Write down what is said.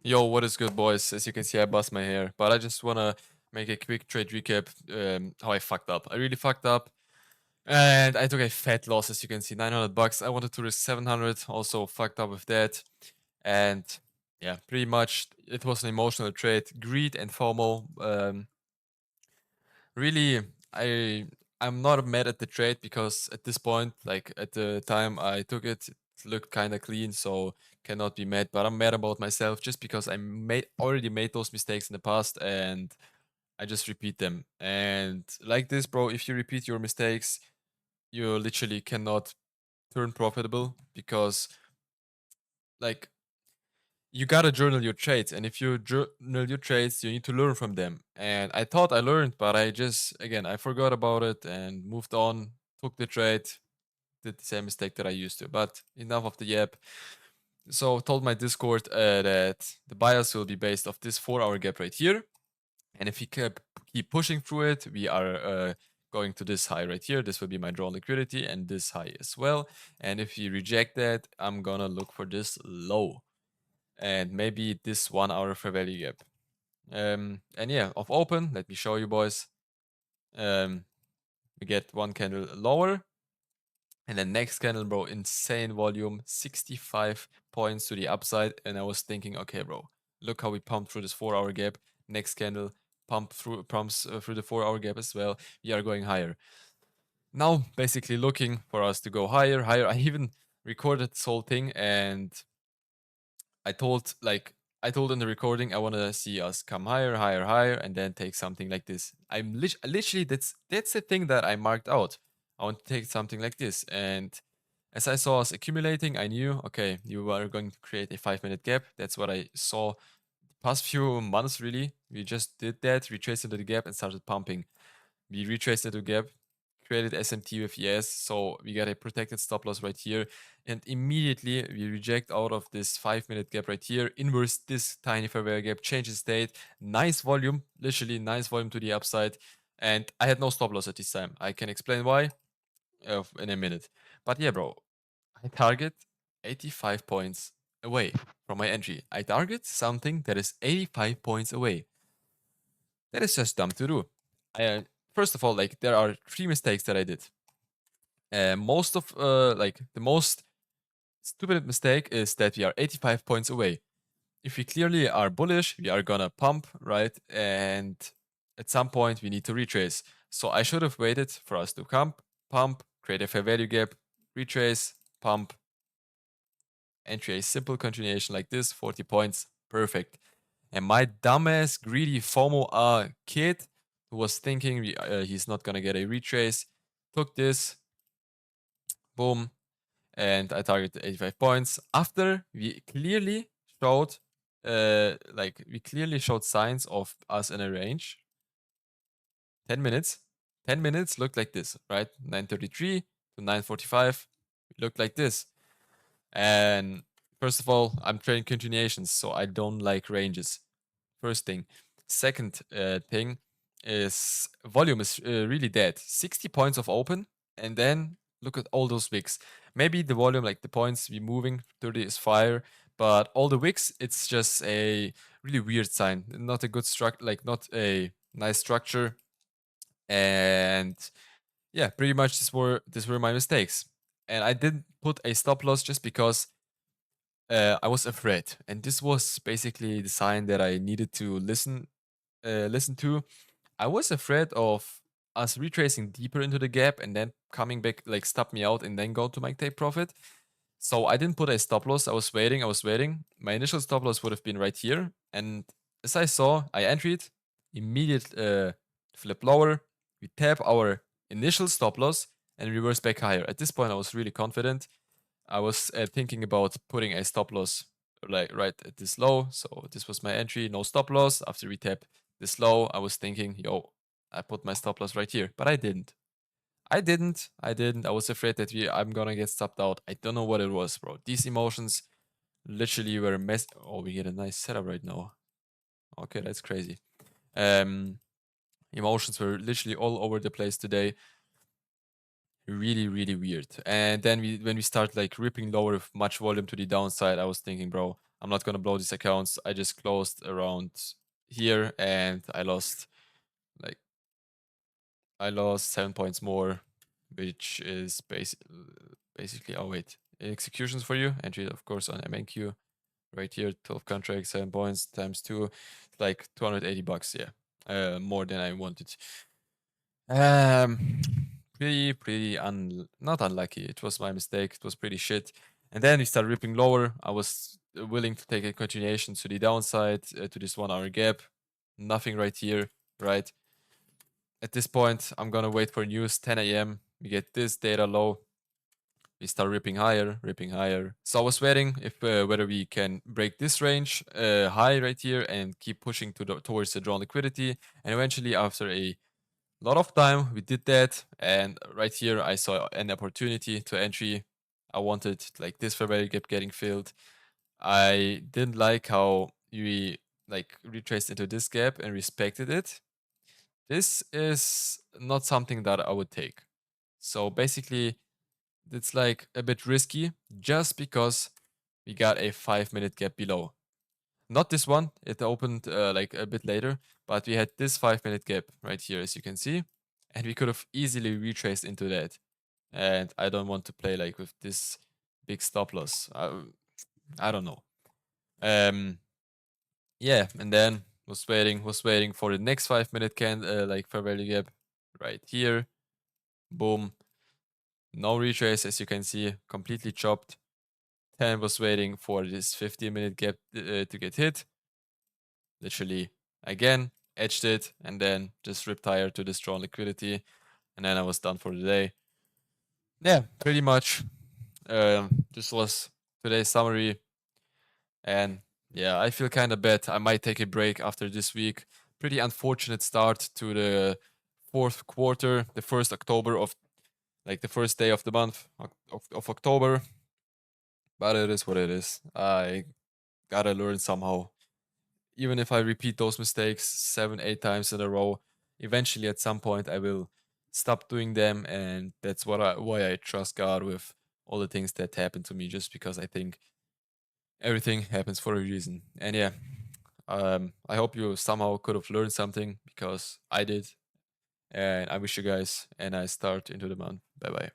Yo, what is good, boys? As you can see, I bust my hair, but I just wanna make a quick trade recap. How I fucked up. I really fucked up, and I took a fat loss. As you can see, 900 bucks. I wanted to risk 700. Also fucked up with that, and yeah, pretty much it was an emotional trade. Greed and FOMO. Really, I'm not mad at the trade because at this point, like at the time I took it, it looked kind of clean, so cannot be mad. But I'm mad about myself just because I already made those mistakes in the past and I just repeat them. And like this, bro, if you repeat your mistakes, you literally cannot turn profitable because like you gotta journal your trades, and if you journal your trades, you need to learn from them. And I thought I learned, but I just again I forgot about it and moved on, took the trade, did the same mistake that I used to. But enough of the yap. So told my Discord that the bias will be based off this 4 hour gap right here, and if we keep pushing through it, we are going to this high right here. This will be my drawn liquidity and this high as well. And if we reject that, I'm gonna look for this low and maybe this 1 hour fair value gap. And yeah, off open, let me show you, boys. We get one candle lower, and then next candle, bro, insane volume, 65 points to the upside. And I was thinking, okay, bro, look how we pumped through this 4 hour gap. Next candle pumps through the 4 hour gap as well. We are going higher. Now, basically looking for us to go higher, higher. I even recorded this whole thing, and I told in the recording I want to see us come higher, higher, higher, and then take something like this. Literally that's the thing that I marked out. I want to take something like this, and as I saw us accumulating, I knew okay, you are going to create a 5 minute gap. That's what I saw the past few months. Really, we just did that, retraced into the gap, and started pumping. We retraced into the gap, created SMT with ES, so we get a protected stop loss right here, and immediately we reject out of this 5 minute gap right here, inverse this tiny fair value gap, change the state, nice volume, literally nice volume to the upside, and I had no stop loss at this time. I can explain why in a minute. But yeah, bro, I target 85 points away from my entry. I target something that is 85 points away. That is just dumb to do. First of all, like there are 3 mistakes that I did. Most of like the most stupid mistake is that we are 85 points away. If we clearly are bullish, we are gonna pump, right? And at some point we need to retrace. So I should have waited for us to pump, create a fair value gap, retrace, pump, entry a simple continuation like this, 40 points, perfect. And my dumbass, greedy FOMO kid who was thinking he's not gonna get a retrace, took this, boom, and I targeted 85 points. After we clearly showed, we clearly showed signs of us in a range. 10 minutes. 10 minutes looked like this, right? 9:33 to 9:45 looked like this. And first of all, I'm trading continuations, so I don't like ranges. First thing. Second thing is volume is really dead. 60 points of open, and then look at all those wicks. Maybe the volume, like the points we moving, 30 is fire, but all the wicks, it's just a really weird sign. Not a good structure, like not a nice structure. And yeah, pretty much these were my mistakes. And I didn't put a stop loss just because I was afraid, and this was basically the sign that I needed to listen to. I was afraid of us retracing deeper into the gap and then coming back, like stop me out and then go to my take profit. So I didn't put a stop loss. I was waiting. I was waiting. My initial stop loss would have been right here, and as I saw, I entered immediate flip lower. We tap our initial stop loss and reverse back higher. At this point, I was really confident. I was thinking about putting a stop loss like right at this low. So this was my entry, no stop loss. After we tap this low, I was thinking, yo, I put my stop loss right here, but I didn't. I was afraid that I'm gonna get stopped out. I don't know what it was, bro. These emotions literally were mess. Oh, we get a nice setup right now. Okay, that's crazy. Um, Emotions were literally all over the place today. Really, really weird. And then when we start like ripping lower with much volume to the downside, I was thinking, bro, I'm not gonna blow these accounts. I just closed around here and like I lost 7 points more, which is basically, oh wait, executions for you. Entry, of course, on MNQ right here, 12 contracts, 7 points times 2, it's like 280 bucks. Yeah, more than I wanted. Um, pretty not unlucky. It was my mistake. It was pretty shit. And then we started ripping lower. I was willing to take a continuation to the downside to this 1 hour gap. Nothing right here, right? At this point, I'm gonna wait for news. 10 a.m. We get this data low. We start ripping higher, ripping higher. So I was waiting if whether we can break this range high right here and keep pushing towards the drawn liquidity. And eventually, after a lot of time, we did that. And right here, I saw an opportunity to entry. I wanted like this fair value gap getting filled. I didn't like how we like retraced into this gap and respected it. This is not something that I would take. So basically, it's like a bit risky just because we got a 5-minute gap below. Not this one, it opened like a bit later, but we had this 5-minute gap right here, as you can see, and we could have easily retraced into that. And I don't want to play like with this big stop loss. I don't know. Yeah, and then was waiting for the next 5-minute like fair value gap right here. Boom. No retrace, as you can see, completely chopped. 10 was waiting for this 15-minute gap to get hit. Literally, again, edged it, and then just ripped higher to this drawn liquidity. And then I was done for the day. Yeah, pretty much. This was today's summary. And yeah, I feel kind of bad. I might take a break after this week. Pretty unfortunate start to the fourth quarter, the first October of like the first day of the month of October. But it is what it is. I gotta learn somehow. Even if I repeat those mistakes 7, 8 times in a row, eventually at some point I will stop doing them, and that's why I trust God with all the things that happen to me, just because I think everything happens for a reason. And yeah, I hope you somehow could have learned something because I did, and I wish you guys a nice start into the month. Bye bye.